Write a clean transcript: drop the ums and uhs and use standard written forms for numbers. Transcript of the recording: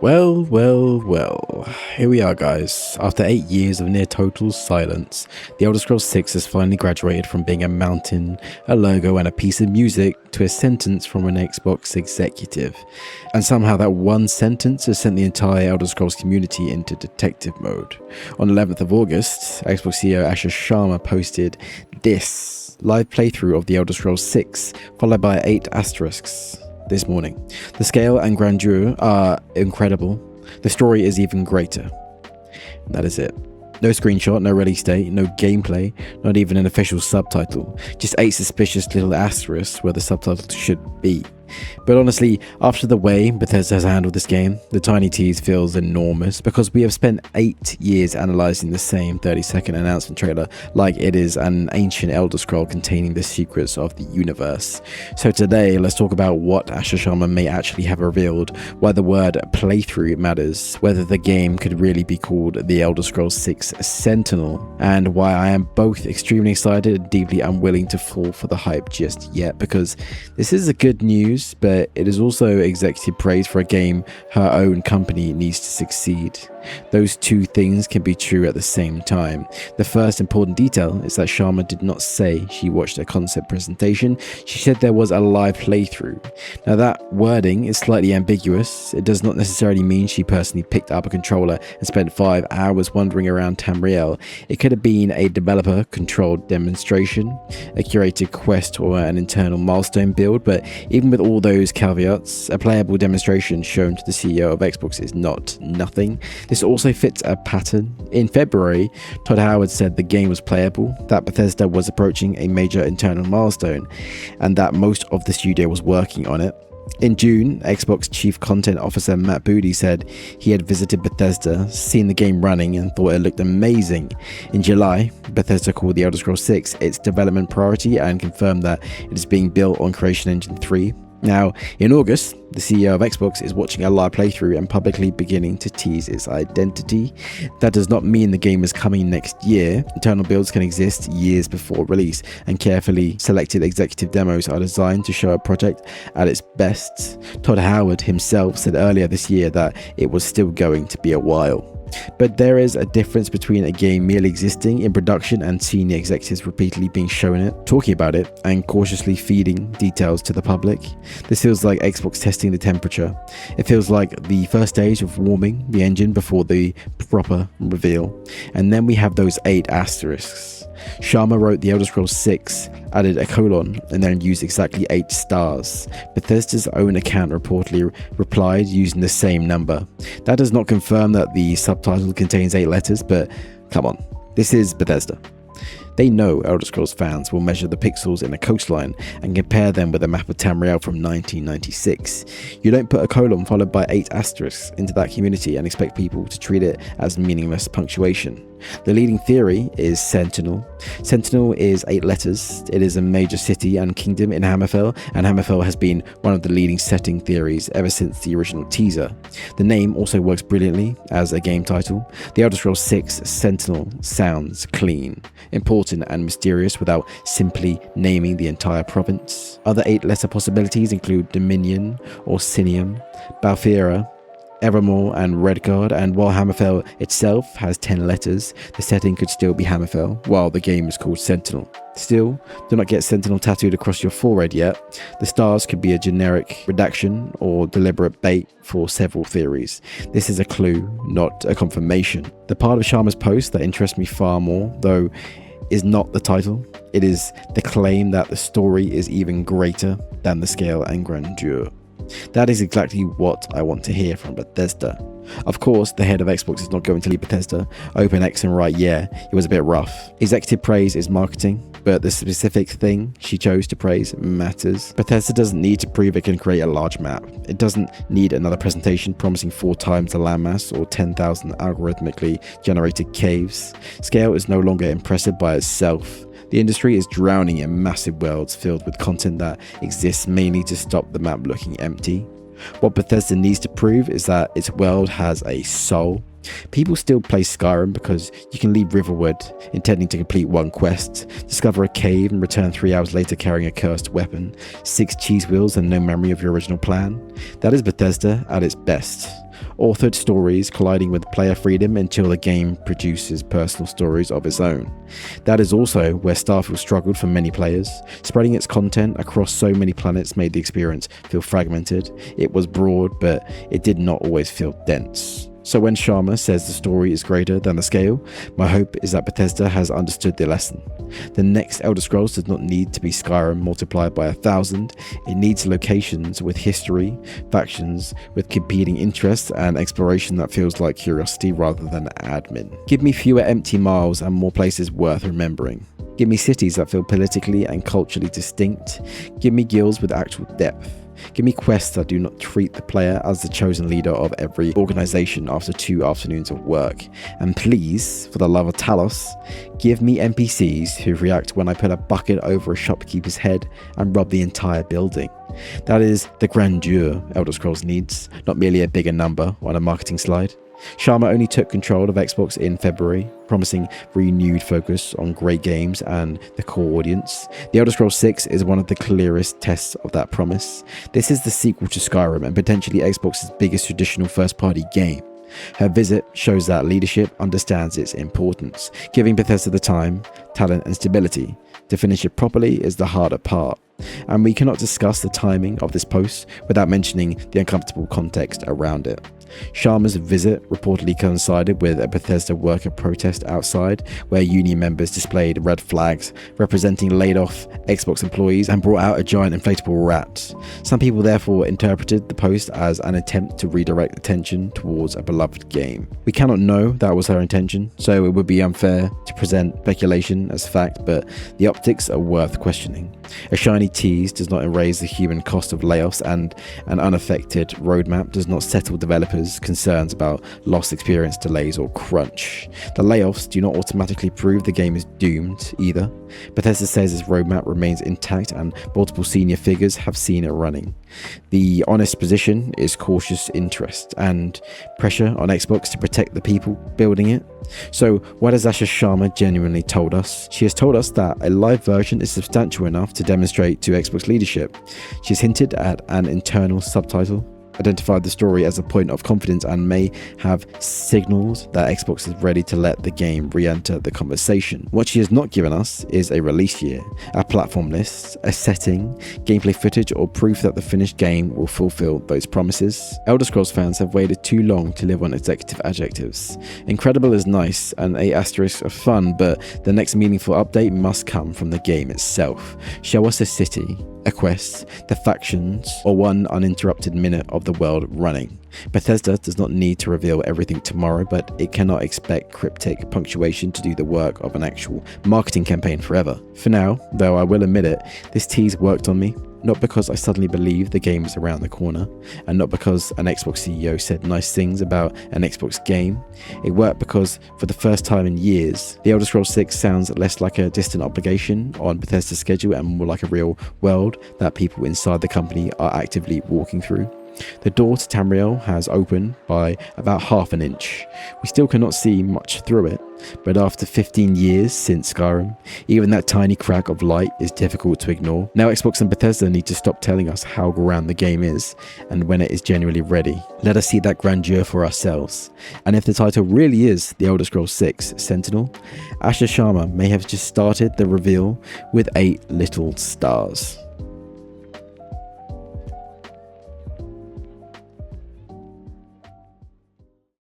Well, here we are, guys. After 8 years of near total silence, The Elder Scrolls 6 has finally graduated from being a mountain, a logo, and a piece of music to a sentence from an Xbox executive. And somehow that one sentence has sent the entire Elder Scrolls community into detective mode. On 11th of August, Xbox CEO Asha Sharma posted this live playthrough of The Elder Scrolls 6, followed by 8 asterisks. This morning. The scale and grandeur are incredible. The story is even greater. And that is it. No screenshot, no release date, no gameplay, not even an official subtitle. Just 8 suspicious little asterisks where the subtitle should be. But honestly, after the way Bethesda has handled this game, the tiny tease feels enormous because we have spent 8 years analysing the same 30-second announcement trailer like it is an ancient Elder Scroll containing the secrets of the universe. So today, let's talk about what Asha Sharma may actually have revealed, why the word playthrough matters, whether the game could really be called The Elder Scrolls 6 Sentinel, and why I am both extremely excited and deeply unwilling to fall for the hype just yet, because this is a good news, but it is also executive praise for a game her own company needs to succeed. Those two things can be true at the same time. The first important detail is that Sharma did not say she watched a concept presentation, she said there was a live playthrough. Now that wording is slightly ambiguous. It does not necessarily mean she personally picked up a controller and spent 5 hours wandering around Tamriel. It could have been a developer-controlled demonstration, a curated quest, or an internal milestone build, but even with all those caveats, a playable demonstration shown to the CEO of Xbox is not nothing. This also fits a pattern. In February, Todd Howard said the game was playable, that Bethesda was approaching a major internal milestone, and that most of the studio was working on it. In June, Xbox Chief Content Officer Matt Booty said he had visited Bethesda, seen the game running, and thought it looked amazing. In July, Bethesda called The Elder Scrolls 6 its development priority and confirmed that it is being built on Creation Engine 3. Now, in August, the CEO of Xbox is watching a live playthrough and publicly beginning to tease its identity. That does not mean the game is coming next year. Internal builds can exist years before release, and carefully selected executive demos are designed to show a project at its best. Todd Howard himself said earlier this year that it was still going to be a while. But there is a difference between a game merely existing in production and senior executives repeatedly being shown it, talking about it, and cautiously feeding details to the public. This feels like Xbox testing the temperature. It feels like the first stage of warming the engine before the proper reveal. And then we have those 8 asterisks. Sharma wrote The Elder Scrolls 6, added a colon, and then used exactly 8 stars. Bethesda's own account reportedly replied using the same number. That does not confirm that the subtitle contains 8 letters, but come on, this is Bethesda. They know Elder Scrolls fans will measure the pixels in a coastline and compare them with a map of Tamriel from 1996. You don't put a colon followed by 8 asterisks into that community and expect people to treat it as meaningless punctuation. The leading theory is Sentinel. Sentinel is 8 letters. It is a major city and kingdom in Hammerfell, and Hammerfell has been one of the leading setting theories ever since the original teaser. The name also works brilliantly as a game title. The Elder Scrolls 6 Sentinel sounds clean, important, and mysterious without simply naming the entire province. Other 8-letter possibilities include Dominion, Orsinium, Balfira, Evermore, and Redguard, and while Hammerfell itself has 10 letters, the setting could still be Hammerfell, while the game is called Sentinel. Still, do not get Sentinel tattooed across your forehead yet. The stars could be a generic redaction or deliberate bait for several theories. This is a clue, not a confirmation. The part of Sharma's post that interests me far more, though, is not the title. It is the claim that the story is even greater than the scale and grandeur. That is exactly what I want to hear from Bethesda. Of course, the head of Xbox is not going to leave Bethesda. OpenX and right, yeah, it was a bit rough. Executive praise is marketing, but the specific thing she chose to praise matters. Bethesda doesn't need to prove it can create a large map. It doesn't need another presentation promising 4 times the landmass or 10,000 algorithmically generated caves. Scale is no longer impressive by itself. The industry is drowning in massive worlds filled with content that exists mainly to stop the map looking empty. What Bethesda needs to prove is that its world has a soul. People still play Skyrim because you can leave Riverwood intending to complete one quest, discover a cave and return 3 hours later carrying a cursed weapon, 6 cheese wheels and no memory of your original plan. That is Bethesda at its best. authored stories colliding with player freedom until the game produces personal stories of its own. That is also where Starfield struggled for many players. Spreading its content across so many planets made the experience feel fragmented. It was broad, but it did not always feel dense. So when Sharma says the story is greater than the scale, my hope is that Bethesda has understood the lesson. The next Elder Scrolls does not need to be Skyrim multiplied by 1,000. It needs locations with history, factions with competing interests, and exploration that feels like curiosity rather than admin. Give me fewer empty miles and more places worth remembering. Give me cities that feel politically and culturally distinct. Give me guilds with actual depth. Give me quests that do not treat the player as the chosen leader of every organization after 2 afternoons of work. And please, for the love of Talos, give me NPCs who react when I put a bucket over a shopkeeper's head and rub the entire building. That is the grandeur Elder Scrolls needs, not merely a bigger number on a marketing slide. Sharma only took control of Xbox in February, promising renewed focus on great games and the core audience. The Elder Scrolls 6 is one of the clearest tests of that promise. This is the sequel to Skyrim and potentially Xbox's biggest traditional first-party game. Her visit shows that leadership understands its importance. Giving Bethesda the time, talent and stability to finish it properly is the harder part. And we cannot discuss the timing of this post without mentioning the uncomfortable context around it. Sharma's visit reportedly coincided with a Bethesda worker protest outside, where union members displayed red flags representing laid-off Xbox employees and brought out a giant inflatable rat. Some people therefore interpreted the post as an attempt to redirect attention towards a beloved game. We cannot know that was her intention, so it would be unfair to present speculation as fact, but the optics are worth questioning. A shiny tease does not erase the human cost of layoffs, and an unaffected roadmap does not settle developers' concerns about lost experience, delays, or crunch. The layoffs do not automatically prove the game is doomed either. Bethesda says its roadmap remains intact and multiple senior figures have seen it running. The honest position is cautious interest and pressure on Xbox to protect the people building it. So what has Asha Sharma genuinely told us? She has told us that a live version is substantial enough to demonstrate to Xbox leadership. She's hinted at an internal subtitle, identified the story as a point of confidence, and may have signaled that Xbox is ready to let the game re-enter the conversation. What she has not given us is a release year, a platform list, a setting, gameplay footage, or proof that the finished game will fulfill those promises. Elder Scrolls fans have waited too long to live on executive adjectives. Incredible is nice and A** are fun, but the next meaningful update must come from the game itself. Show us a city, a quest, the factions, or one uninterrupted minute of the world running. Bethesda does not need to reveal everything tomorrow, but it cannot expect cryptic punctuation to do the work of an actual marketing campaign forever. For now, though I will admit it, this tease worked on me. Not because I suddenly believed the game was around the corner, and not because an Xbox CEO said nice things about an Xbox game. It worked because, for the first time in years, The Elder Scrolls 6 sounds less like a distant obligation on Bethesda's schedule and more like a real world that people inside the company are actively walking through. The door to Tamriel has opened by about half an inch. We still cannot see much through it, but after 15 years since Skyrim, even that tiny crack of light is difficult to ignore. Now Xbox and Bethesda need to stop telling us how grand the game is and when it is genuinely ready. Let us see that grandeur for ourselves. And if the title really is The Elder Scrolls 6 Sentinel, Asha Sharma may have just started the reveal with 8 little stars.